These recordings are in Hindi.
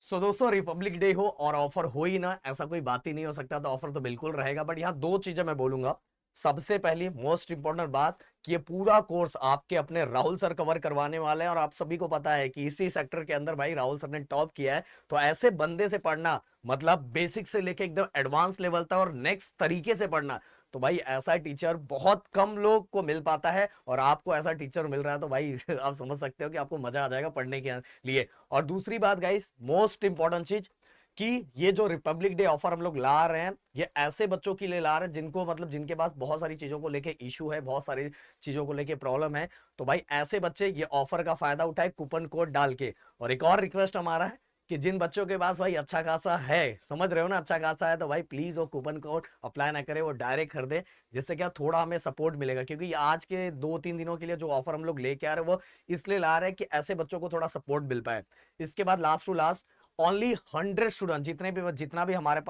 दोस्तों, रिपब्लिक डे हो और ऑफर हो ही ना, ऐसा कोई बात ही नहीं हो सकता। तो ऑफर तो बिल्कुल रहेगा, बट यहाँ दो चीजें मैं बोलूंगा। सबसे पहली मोस्ट इंपॉर्टेंट बात कि ये पूरा कोर्स आपके अपने राहुल सर कवर करवाने वाले हैं, और आप सभी को पता है कि इसी सेक्टर के अंदर भाई राहुल सर ने टॉप किया है। तो ऐसे बंदे से पढ़ना मतलब बेसिक से लेके एकदम एडवांस लेवल तक और नेक्स्ट तरीके से पढ़ना, तो भाई ऐसा टीचर बहुत कम लोग को मिल पाता है। और आपको ऐसा टीचर मिल रहा है तो भाई आप समझ सकते हो कि आपको मजा आ जाएगा पढ़ने के लिए। और दूसरी बात गाइस, मोस्ट इंपॉर्टेंट चीज कि ये जो रिपब्लिक डे ऑफर हम लोग ला रहे हैं, ये ऐसे बच्चों के लिए ला रहे हैं जिनको मतलब जिनके पास बहुत सारी चीजों को लेके इशू है, बहुत सारी चीजों को लेके प्रॉब्लम है। तो भाई ऐसे बच्चे ये ऑफर का फायदा उठाए कूपन कोड डाल के। और एक और रिक्वेस्ट हमारा है कि जिन बच्चों के पास भाई अच्छा खासा है, समझ रहे हो ना, अच्छा खासा है, तो भाई प्लीज वो कूपन कोड अप्लाई ना करे, वो डायरेक्ट खरीदे। जिससे क्या थोड़ा हमें सपोर्ट मिलेगा, क्योंकि आज के 2-3 दिनों के लिए जो ऑफर हम लोग लेके आ रहे हैं वो इसलिए ला रहे हैं कि ऐसे बच्चों को थोड़ा सपोर्ट मिल पाए। इसके बाद last to last only 100 student, जितना हमारे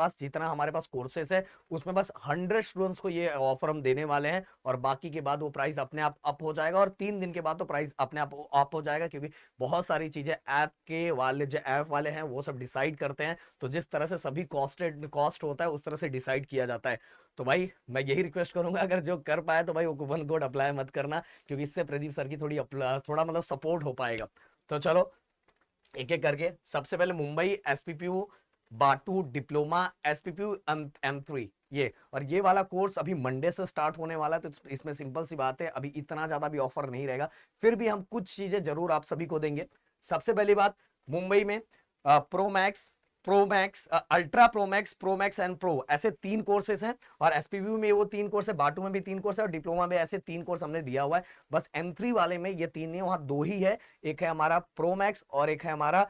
पास कोर्सेस है उसमें बस 100 स्टूडेंट्स को ये ऑफर हम देने वाले हैं। और बाकी के बाद वो प्राइस अपने आप अप हो जाएगा, और 3 दिन के बाद तो प्राइस अपने आप अप हो जाएगा, क्योंकि बहुत सारी चीजें ऐप के वाले जो ऐप वाले हैं वो सब डिसाइड करते हैं। तो जिस तरह से सभी कॉस्ट होता है उस तरह से डिसाइड किया जाता है। तो भाई मैं यही रिक्वेस्ट करूंगा, अगर जो कर पाए तो भाई वो कूपन कोड अप्लाई मत करना, क्योंकि इससे प्रदीप सर की थोड़ा मतलब सपोर्ट हो पाएगा। तो चलो एक एक करके, सबसे पहले मुंबई एसपीपीयू बाटू डिप्लोमा एसपीपीयू M3, ये और ये वाला कोर्स अभी मंडे से स्टार्ट होने वाला है। तो इसमें सिंपल सी बात है, अभी इतना ज्यादा भी ऑफर नहीं रहेगा, फिर भी हम कुछ चीजें जरूर आप सभी को देंगे। सबसे पहली बात, मुंबई में pro max ultra pro max and pro, ऐसे 3 कोर्सेस हैं। और एसपीवी में वो 3 कोर्स है, बाटू में भी 3 कोर्स है, और डिप्लोमा में ऐसे 3 कोर्स हमने दिया हुआ है। बस M3 वाले में ये 3 नहीं, वहां 2 ही है। एक है हमारा प्रो मैक्स और एक है हमारा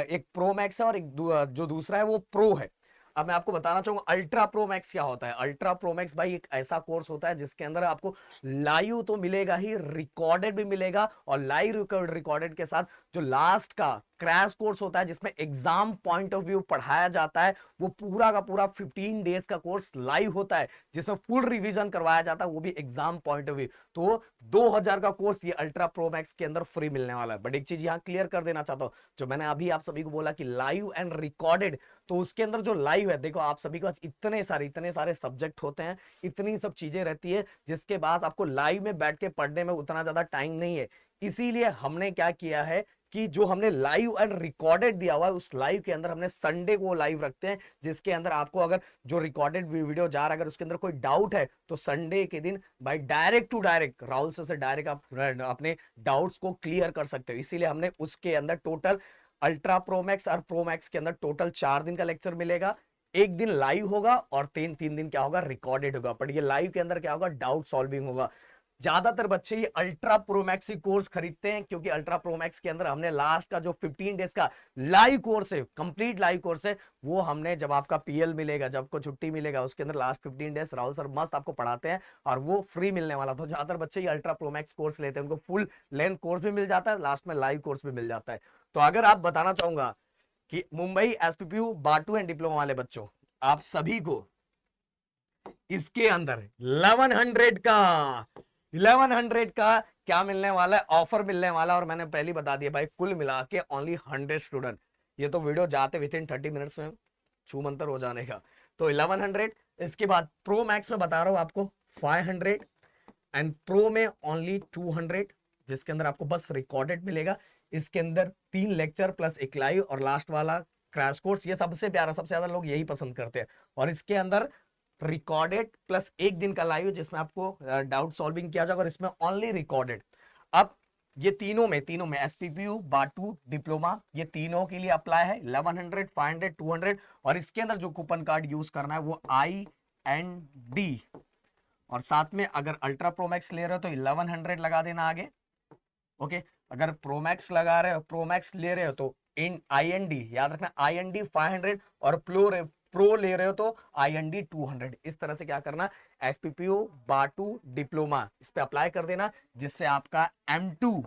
एक प्रो मैक्स है, और एक जो दूसरा है वो प्रो है। अब मैं आपको बताना चाहूंगा अल्ट्रा प्रो मैक्स क्या होता है। अल्ट्रा प्रो मैक्स भाई एक ऐसा कोर्स होता है जिसके अंदर आपको लाइव तो मिलेगा ही, रिकॉर्डेड भी मिलेगा। और लाइव रिकॉर्डेड के साथ जो लास्ट का क्रैश कोर्स होता है जिसमें एग्जाम पॉइंट ऑफ व्यू पढ़ाया जाता है, वो पूरा का पूरा 15 डेज का कोर्स लाइव होता है, जिसमें फुल रिवीजन करवाया जाता है, वो भी एग्जाम पॉइंट ऑफ व्यू। तो 2000 का कोर्स ये अल्ट्रा प्रो मैक्स के अंदर फ्री मिलने वाला है। बट एक चीज यहां क्लियर कर देना चाहता हूं, जो मैंने अभी आप सभी को बोला कि लाइव एंड रिकॉर्डेड, तो उसके अंदर जो लाइव है, देखो आप सभी के पास इतने सारे सब्जेक्ट होते हैं, इतनी सब चीजें रहती है, जिसके बाद आपको लाइव में बैठ के पढ़ने में उतना ज्यादा टाइम नहीं है। इसीलिए हमने क्या किया है कि जो हमने लाइव एंड रिकॉर्डेड दिया हुआ है, उस लाइव के अंदर हमने संडे को लाइव रखते हैं, जिसके अंदर आपको अगर जो रिकॉर्डेड वीडियो जा रहा है अगर उसके अंदर कोई डाउट है, तो संडे के दिन भाई direct to direct Rahul sir से डायरेक्ट आप अपने डाउट्स को क्लियर कर सकते हो। इसीलिए हमने उसके अंदर टोटल अल्ट्रा प्रोमैक्स और प्रोमैक्स के अंदर टोटल 4 दिन का लेक्चर मिलेगा। एक दिन लाइव होगा और 3 दिन क्या होगा, रिकॉर्डेड होगा। पर ये लाइव के अंदर क्या होगा, डाउट सॉल्विंग होगा। ज्यादातर बच्चे ये अल्ट्रा प्रोमैक्स कोर्स खरीदते हैं, क्योंकि अल्ट्रा प्रोमैक्स के अंदर हमने लास्ट का जो 15 डेज का लाइव कोर्स है, कंप्लीट लाइव कोर्स है, वो हमने जब आपका पीएल मिलेगा, जब आपको छुट्टी मिलेगा, उसके अंदर लास्ट 15 डेज राहुल सर मस्त आपको पढ़ाते हैं, और वो फ्री मिलने वाला। तो ज्यादातर बच्चे ये अल्ट्रा प्रोमैक्स कोर्स लेते हैं, उनको फुल लेंथ कोर्स भी मिल जाता है, लास्ट में लाइव कोर्स भी मिल जाता है। तो अगर आप बताना चाहूंगा कि मुंबई एसपीपीयू बाटू एंड डिप्लोमा वाले बच्चों, आप सभी को इसके अंदर 1100 का क्या मिलने वाला है, ऑफर मिलने वाला है। और मैंने पहले बता दिया भाई, कुल मिला के ओनली 100 स्टूडेंट, ये तो वीडियो जाते विद इन 30 मिनट्स में छू मंतर हो जाने का। तो 1100, इसके बाद प्रो मैक्स में बता रहा हूं आपको 500, एंड प्रो में ओनली 200, जिसके अंदर आपको बस रिकॉर्डेड मिलेगा। इसके अंदर 3 लेक्चर प्लस एक लाइव, और लास्ट वाला क्रैश कोर्स, ये सबसे प्यारा, सबसे ज्यादा लोग यही पसंद करते हैं। और इसके अंदर रिकॉर्डेड प्लस एक दिन का लाइव, जिसमें आपको डाउट सॉल्विंग किया जाएगा, और इसमें ओनली रिकॉर्डेड। अब ये तीनों में एसपीपीयू बाटू डिप्लोमा, ये तीनों के लिए अप्लाई है 1100, 500, 200। और इसके अंदर जो कूपन कार्ड यूज करना है वो IND, और साथ में अगर अल्ट्रा प्रोमैक्स ले रहे हो तो 1100 लगा देना आगे। ओके, अगर प्रोमैक्स लगा रहे हो, प्रोमैक्स ले रहे हो तो इन IND याद रखना, IND 500, और प्रो ले रहे हो तो IND 200। इस तरह से क्या करना, एसपीपीयू बाटू डिप्लोमा इस पे अप्लाई कर देना, जिससे आपका M2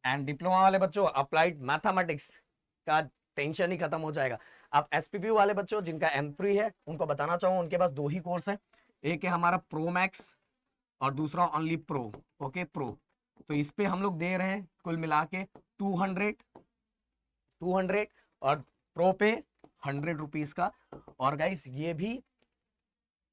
एंड डिप्लोमा वाले बच्चों अप्लाइड मैथमेटिक्स का टेंशन ही खत्म हो जाएगा। अब एसपीपीयू वाले बच्चों जिनका M3 है, उनको बताना चाहूंगा उनके पास 2 ही कोर्स है, एक है हमारा प्रो मैक्स और दूसरा ओनली प्रो। Okay, pro. तो इस पे हम लोग दे रहे हैं कुल मिला के 200 और प्रो पे 100 रुपीज का। और गाइस ये भी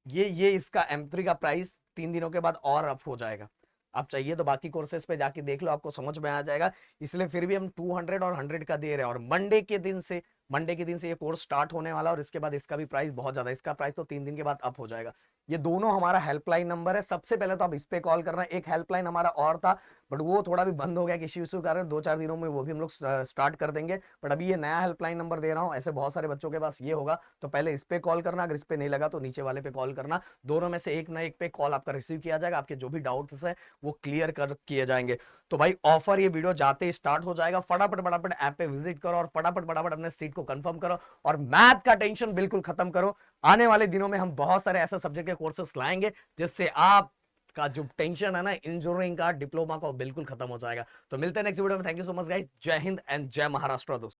ये इसका M3 का प्राइस 3 दिनों के बाद और अप हो जाएगा। आप चाहिए तो बाकी कोर्सेज पे जाके देख लो, आपको समझ में आ जाएगा। इसलिए फिर भी हम 200 और 100 का दे रहे हैं। और मंडे के दिन से ये कोर्स स्टार्ट होने वाला, और इसके बाद इसका भी प्राइस बहुत ज्यादा, इसका प्राइस तो 3 दिन के बाद अप हो जाएगा। ये दोनों हमारा हेल्पलाइन नंबर है। सबसे पहले तो आप इस पे कॉल करना। एक हेल्पलाइन हमारा और था, बट वो थोड़ा भी बंद हो गया किसी इशू कारण। 2-4 दिनों में वो भी हम लोग स्टार्ट कर देंगे। बट अभी ये नया हेल्पलाइन नंबर दे रहा हूँ, ऐसे बहुत सारे बच्चों के पास ये होगा। तो पहले इस पे कॉल करना, अगर इस पे नहीं लगा तो नीचे वाले पे कॉल करना। दोनों में से एक ना एक पे कॉल आपका रिसीव किया जाएगा। आपके जो भी डाउट्स है वो क्लियर कर किए जाएंगे। तो भाई ऑफर, ये वीडियो जाते ही स्टार्ट हो जाएगा। फटाफट फटाफट ऐप पे विजिट करो और फटाफट फटाफट अपने सीट को कंफर्म करो, और मैथ का टेंशन बिल्कुल खत्म करो। आने वाले दिनों में हम बहुत सारे ऐसे सब्जेक्ट के कोर्सेस लाएंगे जिससे आप का जो टेंशन है ना इंजीनियरिंग का, डिप्लोमा का, बिल्कुल खत्म हो जाएगा। तो मिलते हैं नेक्स्ट वीडियो में। Thank you so much guys. जय हिंद एंड जय महाराष्ट्र दोस्तों।